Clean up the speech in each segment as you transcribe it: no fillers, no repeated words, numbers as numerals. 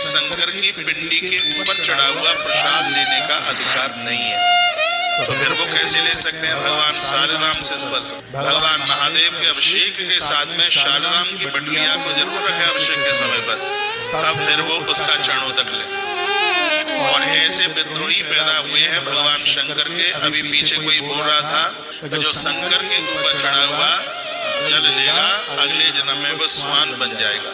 शंकर की पिंडी के ऊपर चढ़ा हुआ प्रसाद लेने का अधिकार नहीं है। तो फिर वो कैसे ले सकते हैं? भगवान शालिग्राम से स्पर्श, भगवान महादेव के अभिषेक के साथ में शालिग्राम की बटलिया को जरूर रखें अभिषेक के समय पर, तब फिर वो उसका चरणोदक ले। और ऐसे विद्रोही पैदा हुए हैं भगवान शंकर के। अभी पीछे कोई बोल रहा था कि जो शंकर के ऊपर चढ़ा हुआ जल लेगा अगले जन्म में वो स्वान बन जाएगा।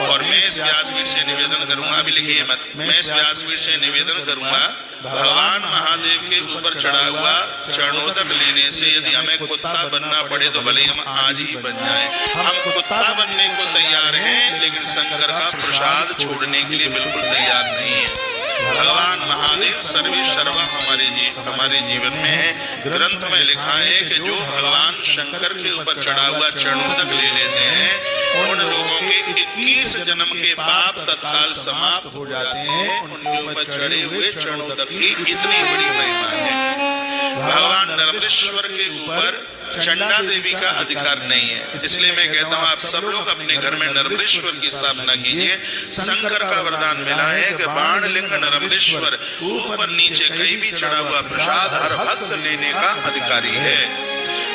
और मैं इस व्यासपीठ से निवेदन करूंगा, अभी लिखिए मत, मैं इस व्यासपीठ से निवेदन करूंगा, भगवान महादेव के ऊपर चढ़ा हुआ चरणोदक लेने से यदि हमें कुत्ता बनना पड़े तो भले हम आज ही बन जाएं। हम कुत्ता बनने को तैयार हैं, लेकिन शंकर का प्रसाद छोड़ने के लिए बिल्कुल तैयार नहीं है। भगवान महादेव सर्वे सर्वा हमारे जीवन में है। ग्रंथ में लिखा है कि जो भगवान शंकर के ऊपर चढ़ा हुआ चरणोदक ले लेते हैं उन लोगों के 21 जन्म के पाप तत्काल समाप्त हो जाते हैं। उनके ऊपर चढ़े हुए चरणोदक की इतनी बड़ी महिमा है। भगवान नर्मदेश्वर के ऊपर चंडा देवी का अधिकार नहीं है। इसलिए मैं कहता हूँ आप सब लोग अपने घर में नर्मदेश्वर की स्थापना कीजिए। शंकर का वरदान मिला है कि बाण लिंग नर्मदेश्वर, ऊपर नीचे कहीं भी चढ़ा हुआ प्रसाद हर भक्त लेने का अधिकारी है।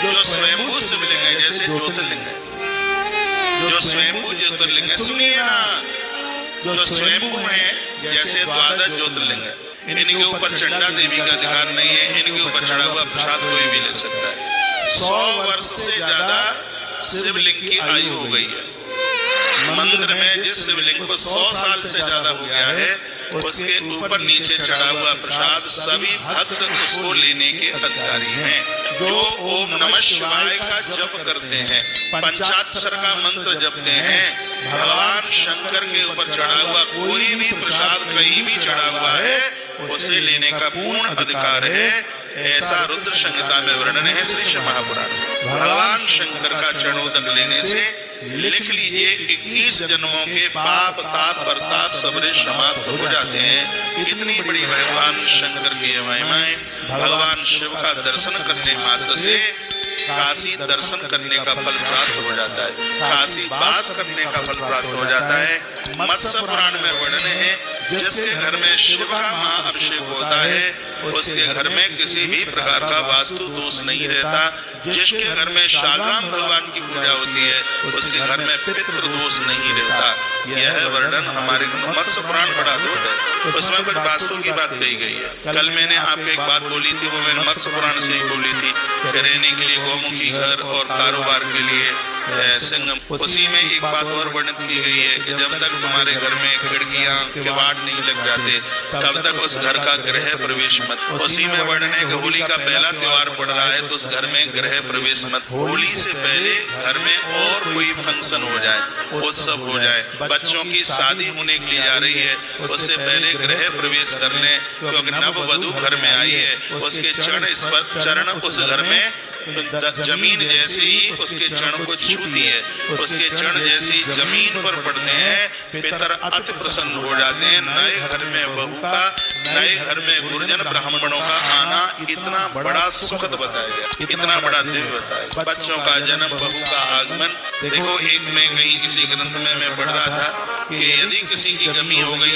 जो स्वयंभू शिवलिंग है, जैसे ज्योतिर्लिंग है, जो स्वयंभू ज्योतिर्लिंग है, सुनिए ना, जो स्वयंभू है जैसे द्वादश ज्योतिर्लिंग है, इनके ऊपर चंडा देवी का अधिकार नहीं है। इनके ऊपर चढ़ा हुआ प्रसाद कोई भी ले सकता है। 100 वर्ष से ज्यादा शिवलिंग की आयु हो गई है। मंदिर में जिस शिवलिंग को 100 साल से ज्यादा हो गया है उसके ऊपर नीचे चढ़ा हुआ प्रसाद सभी भक्त उसको लेने के अधिकारी हैं। जो ओम नमः शिवाय का जप करते हैं, पंचाक्षर का मंत्र जपते हैं, भगवान शंकर के ऊपर चढ़ा हुआ कोई भी प्रसाद कहीं भी चढ़ा हुआ है उसे लेने का पूर्ण अधिकार है। ऐसा रुद्र संहिता में वर्णन है श्री शिव महापुराण में। भगवान शंकर का चरणोदक लेने से लिख लीजिए 21 जन्मों के पाप ताप प्रताप सबरे समाप्त हो जाते हैं। कितनी बड़ी भगवान शंकर की महिमाएं। भगवान शिव का दर्शन करने मात्र से काशी दर्शन करने का फल प्राप्त हो जाता है, काशी वास करने का फल प्राप्त हो जाता है। मत्स्य पुराण में वर्णन है जिसके घर में शिव का महाअभिषेक होता है उसके घर में किसी भी प्रकार का वास्तु दोष नहीं रहता। जिसके घर में शालिग्राम भगवान की पूजा होती है उसके घर में पितृ दोष नहीं रहता। यह वर्णन हमारे मत्स्य पुराण बड़ा अद्भुत है, उसमें कुछ वास्तु की बात कही गई है। कल मैंने आपको एक बात बोली थी, वो मैंने मत्स्य पुराण से ही बोली थी, रहने के लिए गौमुखी घर और कारोबार के लिए सिंह। उसी में एक बात और वर्णित की गई है कि जब तक तुम्हारे घर में खिड़कियां किवाड़ नहीं लग जाते तब तक उस घर का गृह प्रवेश मत। उसी में वर्णन है कि होली का पहला त्योहार पड़ रहा है तो उस घर में गृह प्रवेश मत। होली से पहले घर में और कोई फंक्शन हो जाए, उत्सव हो जाए, बच्चों की शादी होने के लिए जा रही है उससे पहले गृह प्रवेश कर लें, क्योंकि नव वधू घर में आई है उसके चरण उस घर में जमीन जैसे ही उसके चरण को छूती है, उसके चरण जैसी जमीन पर पड़ते हैं पितर अति प्रसन्न हो जाते हैं। नए घर में बहू का, नए घर में गुरुजन ब्राह्मणों का आना इतना बड़ा सुखद बताया गया, इतना बड़ा दिव्य बताया। बच्चों का जन्म, बहू का आगमन। देखो एक में कहीं किसी ग्रंथ में मैं पढ़ रहा था कि यदि किसी की कमी हो गई